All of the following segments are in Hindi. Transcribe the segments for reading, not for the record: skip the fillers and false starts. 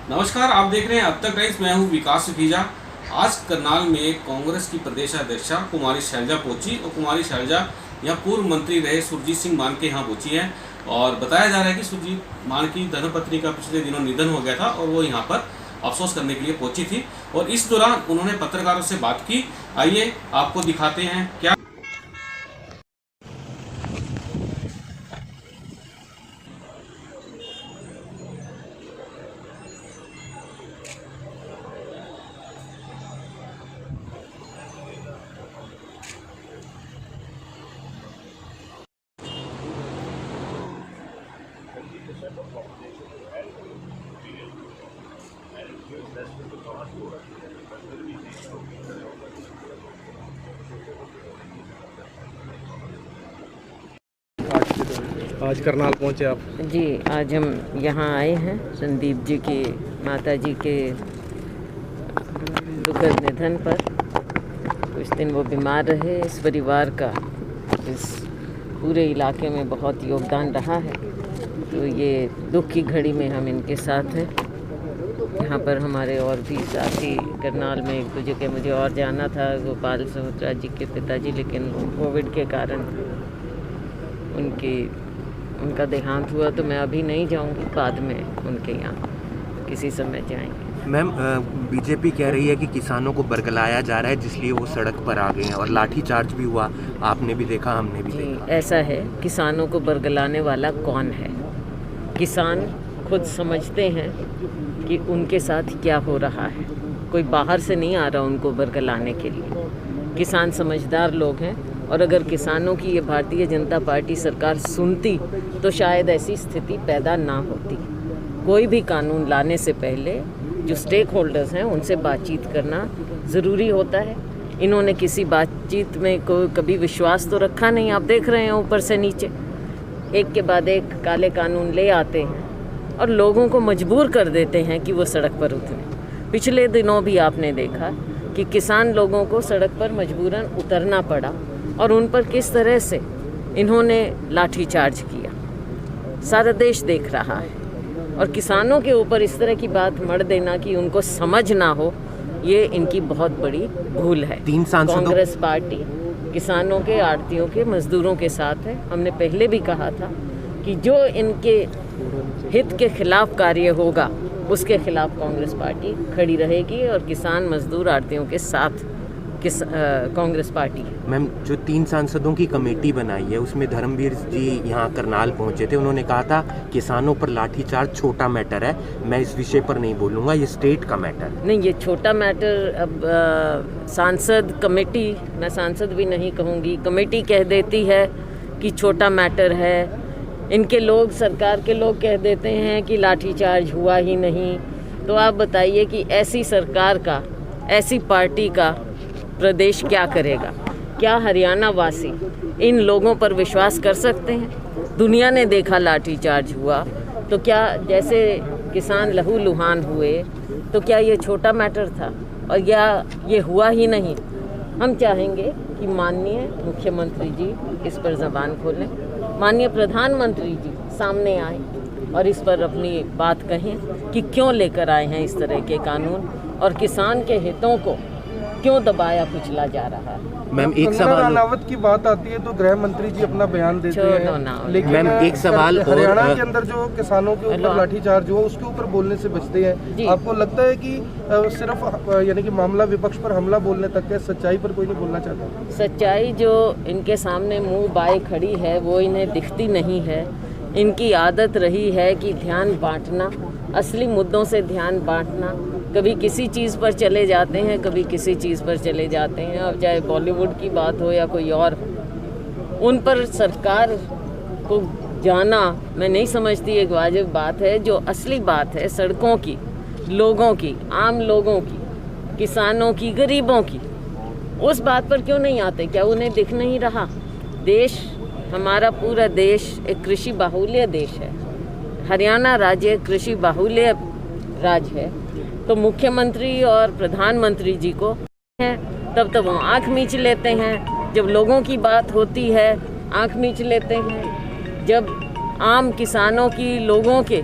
नमस्कार, आप देख रहे हैं अब तक टाइम्स। मैं हूं विकास सुखीजा। आज करनाल में कांग्रेस की प्रदेशाध्यक्षा कुमारी शैलजा पहुंची और कुमारी शैलजा यहां पूर्व मंत्री रहे सुरजीत सिंह मान के यहां पहुंची है और बताया जा रहा है कि सुरजीत मान की धर्मपत्नी का पिछले दिनों निधन हो गया था और वो यहां पर अफसोस करने के लिए पहुंची थी और इस दौरान उन्होंने पत्रकारों से बात की। आइए आपको दिखाते हैं क्या। आज करनाल पहुंचे आप? जी, आज हम यहाँ आए हैं संदीप जी की माता जी के दुखद निधन पर। कुछ दिन वो बीमार रहे। इस परिवार का इस पूरे इलाके में बहुत योगदान रहा है, तो ये दुख की घड़ी में हम इनके साथ हैं। यहाँ पर हमारे और भी साथी करनाल में एक दो जगह मुझे और जाना था, गोपाल सहोत्रा जी के पिताजी, लेकिन कोविड के कारण उनका देहांत हुआ, तो मैं अभी नहीं जाऊंगी, बाद में उनके यहाँ किसी समय जाएंगे। मैम, बीजेपी कह रही है कि किसानों को बरगलाया जा रहा है, जिसलिए वो सड़क पर आ गए हैं और लाठीचार्ज भी हुआ। आपने भी देखा, हमने भी देखा। ऐसा है, किसानों को बरगलाने वाला कौन है? किसान खुद समझते हैं कि उनके साथ क्या हो रहा है। कोई बाहर से नहीं आ रहा उनको बरगलाने के लिए। किसान समझदार लोग हैं और अगर किसानों की ये भारतीय जनता पार्टी सरकार सुनती तो शायद ऐसी स्थिति पैदा ना होती। कोई भी कानून लाने से पहले जो स्टेक होल्डर्स हैं उनसे बातचीत करना ज़रूरी होता है। इन्होंने किसी बातचीत में कभी विश्वास तो रखा नहीं। आप देख रहे हैं ऊपर से नीचे एक के बाद एक काले कानून ले आते हैं और लोगों को मजबूर कर देते हैं कि वो सड़क पर उतरें। पिछले दिनों भी आपने देखा कि किसान लोगों को सड़क पर मजबूरन उतरना पड़ा और उन पर किस तरह से इन्होंने लाठीचार्ज किया। सारा देश देख रहा है और किसानों के ऊपर इस तरह की बात मढ़ देना कि उनको समझ ना हो, ये इनकी बहुत बड़ी भूल है। कांग्रेस पार्टी किसानों के, आड़तियों के, मजदूरों के साथ है। हमने पहले भी कहा था कि जो इनके हित के खिलाफ कार्य होगा उसके खिलाफ कांग्रेस पार्टी खड़ी रहेगी और किसान, मजदूर, आड़तियों के साथ कांग्रेस पार्टी है। मैम, जो 3 सांसदों की कमेटी बनाई है उसमें धर्मवीर जी यहाँ करनाल पहुँचे थे। उन्होंने कहा था किसानों पर लाठीचार्ज छोटा मैटर है, मैं इस विषय पर नहीं बोलूँगा, ये स्टेट का मैटर है। नहीं, ये छोटा मैटर अब सांसद कमेटी, मैं सांसद भी नहीं कहूँगी, कमेटी कह देती है कि छोटा मैटर है। इनके लोग, सरकार के लोग कह देते हैं कि लाठीचार्ज हुआ ही नहीं। तो आप बताइए कि ऐसी सरकार का, ऐसी पार्टी का प्रदेश क्या करेगा? क्या हरियाणा वासी इन लोगों पर विश्वास कर सकते हैं? दुनिया ने देखा लाठीचार्ज हुआ, तो क्या जैसे किसान लहू लुहान हुए, तो क्या ये छोटा मैटर था? और या ये हुआ ही नहीं? हम चाहेंगे कि माननीय मुख्यमंत्री जी इस पर ज़बान खोलें, माननीय प्रधानमंत्री जी सामने आए और इस पर अपनी बात कहें कि क्यों लेकर आए हैं इस तरह के कानून और किसान के हितों को क्यों दबाया कुचला जा रहा है। मैम, एक सवाल, राणावत की बात आती है तो गृह मंत्री जी अपना बयान देते हैं, लेकिन मैम एक सवाल, हरियाणा के अंदर जो किसानों के ऊपर लाठीचार्ज हुआ उसके ऊपर बोलने से बचते हैं। आपको लगता है कि सिर्फ यानी कि मामला विपक्ष पर हमला बोलने तक है, सच्चाई पर कोई नहीं बोलना चाहता? सच्चाई जो इनके सामने मुंह बाए खड़ी है वो इन्हें दिखती नहीं है। इनकी आदत रही है कि ध्यान बांटना, असली मुद्दों से ध्यान बांटना। कभी किसी चीज़ पर चले जाते हैं, कभी किसी चीज़ पर चले जाते हैं, अब चाहे बॉलीवुड की बात हो या कोई और। उन पर सरकार को जाना मैं नहीं समझती एक वाजिब बात है। जो असली बात है सड़कों की, लोगों की, आम लोगों की, किसानों की, गरीबों की, उस बात पर क्यों नहीं आते? क्या उन्हें दिख नहीं रहा? देश, हमारा पूरा देश एक कृषि बाहुल्य देश है। हरियाणा राज्य कृषि बाहुल्य राज्य है, तो मुख्यमंत्री और प्रधानमंत्री जी को है तब वो आँख मींच लेते हैं। जब लोगों की बात होती है आँख मींच लेते हैं। जब आम किसानों की, लोगों के,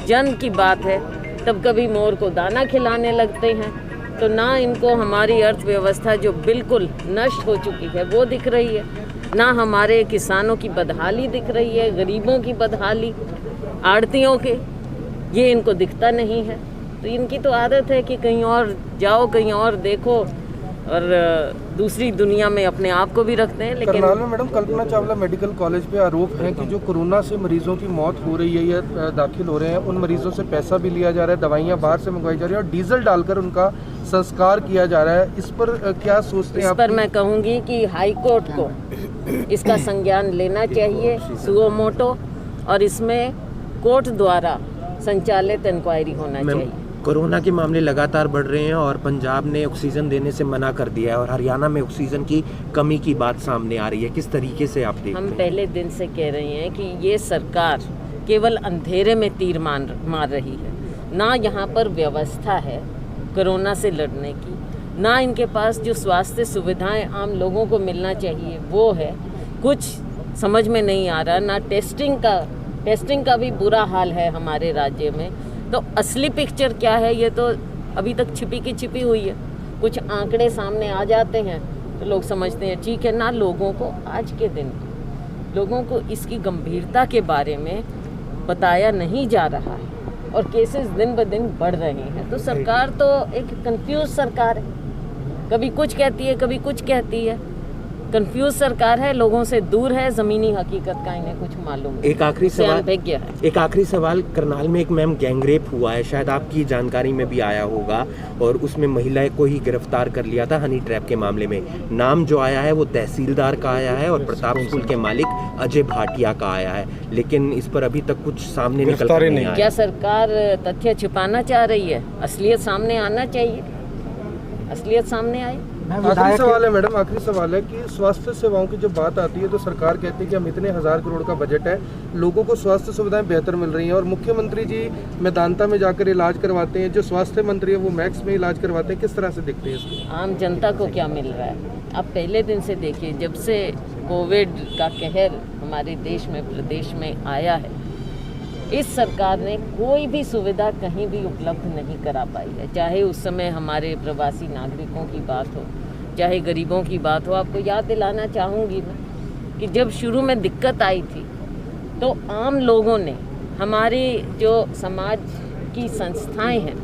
जन की बात है तब कभी मोर को दाना खिलाने लगते हैं। तो ना इनको हमारी अर्थव्यवस्था जो बिल्कुल नष्ट हो चुकी है वो दिख रही है, ना हमारे किसानों की बदहाली दिख रही है, गरीबों की बदहाली, आड़तियों के, ये इनको दिखता नहीं है। तो इनकी तो आदत है कि कहीं और जाओ, कहीं और देखो, और दूसरी दुनिया में अपने आप को भी रखते हैं। लेकिन करनाल में madam Kalpana Chawla medical college पे आरोप है कि जो कोरोना से मरीजों की मौत हो रही है या दाखिल हो रहे हैं, उन मरीजों से पैसा भी लिया जा रहा है, दवाइयां बाहर से मंगवाई जा रही है और डीजल डालकर उनका संस्कार किया जा रहा है। इस पर क्या सोचते हैं आप? इस पर मैं कहूँगी कि हाई कोर्ट को इसका संज्ञान लेना चाहिए सुओ मोटो, और इसमें कोर्ट द्वारा संचालित इंक्वायरी होना चाहिए। कोरोना के मामले लगातार बढ़ रहे हैं और पंजाब ने ऑक्सीजन देने से मना कर दिया है और हरियाणा में ऑक्सीजन की कमी की बात सामने आ रही है। किस तरीके से आप देखते हैं? हम पहले दिन से कह रहे हैं कि ये सरकार केवल अंधेरे में तीर मार रही है। ना यहाँ पर व्यवस्था है कोरोना से लड़ने की, ना इनके पास जो स्वास्थ्य सुविधाएं आम लोगों को मिलना चाहिए वो है, कुछ समझ में नहीं आ रहा। ना टेस्टिंग का भी बुरा हाल है हमारे राज्य में। तो असली पिक्चर क्या है ये तो अभी तक छिपी की छिपी हुई है। कुछ आंकड़े सामने आ जाते हैं तो लोग समझते हैं ठीक है। ना लोगों को आज के दिन लोगों को इसकी गंभीरता के बारे में बताया नहीं जा रहा है और केसेस दिन ब दिन बढ़ रहे हैं। तो सरकार तो एक कंफ्यूज सरकार है, कभी कुछ कहती है कभी कुछ कहती है। कंफ्यूज सरकार है, लोगों से दूर है, ज़मीनी हकीकत का इन्हें कुछ मालूम नहीं। एक आखिरी सवाल, करनाल में एक मैम गैंगरेप हुआ है, शायद आपकी जानकारी में भी आया होगा, और उसमें महिला को ही गिरफ्तार कर लिया था हनी ट्रैप के मामले में। नाम जो आया है वो तहसीलदार का आया है और प्रताप स्कूल के मालिक अजय भाटिया का आया है, लेकिन इस पर अभी तक कुछ सामने निकल कर नहीं आया। क्या सरकार तथ्य छिपाना चाह रही है? असलियत सामने आना चाहिए, असलियत सामने आए। आखिरी सवाल है मैडम, आखिरी सवाल है कि स्वास्थ्य सेवाओं की जब बात आती है तो सरकार कहती है कि हम इतने 1000 करोड़ का बजट है, लोगों को स्वास्थ्य सुविधाएं बेहतर मिल रही हैं और मुख्यमंत्री जी मैदानता में जाकर इलाज करवाते हैं, जो स्वास्थ्य मंत्री है वो मैक्स में इलाज करवाते हैं। किस तरह से देखते हैं इसको? आम जनता को क्या मिल रहा है? आप पहले दिन से देखिए, जब से कोविड का कहर हमारे देश में प्रदेश में आया है, इस सरकार ने कोई भी सुविधा कहीं भी उपलब्ध नहीं करा पाई है। चाहे उस समय हमारे प्रवासी नागरिकों की बात हो, चाहे गरीबों की बात हो। आपको याद दिलाना चाहूँगी मैं कि जब शुरू में दिक्कत आई थी तो आम लोगों ने, हमारे जो समाज की संस्थाएं हैं,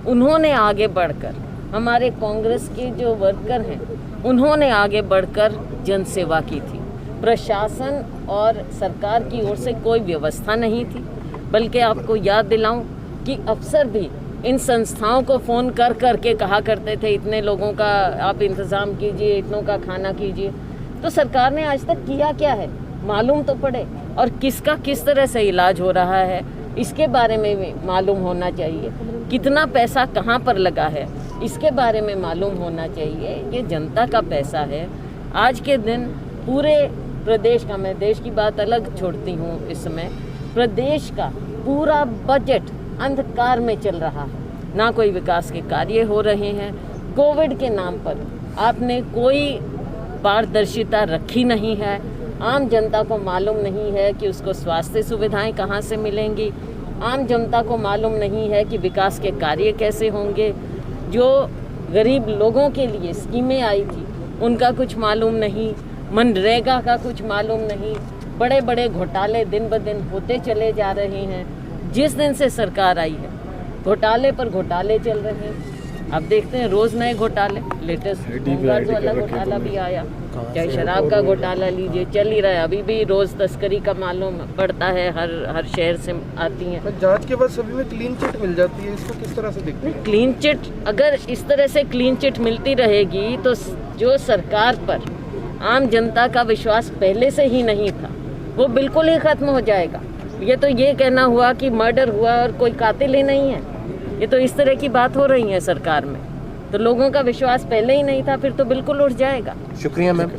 उन्होंने आगे बढ़कर, हमारे कांग्रेस के जो वर्कर हैं उन्होंने आगे बढ़कर जनसेवा की थी। प्रशासन और सरकार की ओर से कोई व्यवस्था नहीं थी, बल्कि आपको याद दिलाऊं कि अफसर भी इन संस्थाओं को फ़ोन कर करके कहा करते थे इतने लोगों का आप इंतज़ाम कीजिए, इतनों का खाना कीजिए। तो सरकार ने आज तक किया क्या है मालूम तो पड़े, और किसका किस तरह से इलाज हो रहा है इसके बारे में भी मालूम होना चाहिए। कितना पैसा कहाँ पर लगा है इसके बारे में मालूम होना चाहिए। ये जनता का पैसा है। आज के दिन पूरे प्रदेश का, मैं देश की बात अलग छोड़ती हूँ, इस समय प्रदेश का पूरा बजट अंधकार में चल रहा है, ना कोई विकास के कार्य हो रहे हैं। कोविड के नाम पर आपने कोई पारदर्शिता रखी नहीं है। आम जनता को मालूम नहीं है कि उसको स्वास्थ्य सुविधाएं कहाँ से मिलेंगी। आम जनता को मालूम नहीं है कि विकास के कार्य कैसे होंगे। जो गरीब लोगों के लिए स्कीमें आई थी उनका कुछ मालूम नहीं, मनरेगा का कुछ मालूम नहीं। बड़े बड़े घोटाले दिन ब दिन होते चले जा रहे हैं। जिस दिन से सरकार आई है घोटाले पर घोटाले चल रहे हैं। अब देखते हैं रोज़ नए घोटाले। लेटेस्ट होमगार्ड वाला घोटाला भी आया, चाहे शराब का घोटाला लीजिए, चल ही रहा है। अभी भी रोज़ तस्करी का मालूम पड़ता है, हर शहर से आती हैं। जांच के बाद सभी में क्लीन चिट मिल जाती है, इसको किस तरह से देखते हैं? क्लीन चिट, अगर इस तरह से क्लीन चिट मिलती रहेगी तो जो सरकार पर आम जनता का विश्वास पहले से ही नहीं था वो बिल्कुल ही ख़त्म हो जाएगा। ये तो ये कहना हुआ कि मर्डर हुआ और कोई कातिल ही नहीं है, ये तो इस तरह की बात हो रही है सरकार में। तो लोगों का विश्वास पहले ही नहीं था, फिर तो बिल्कुल उठ जाएगा। शुक्रिया मैम।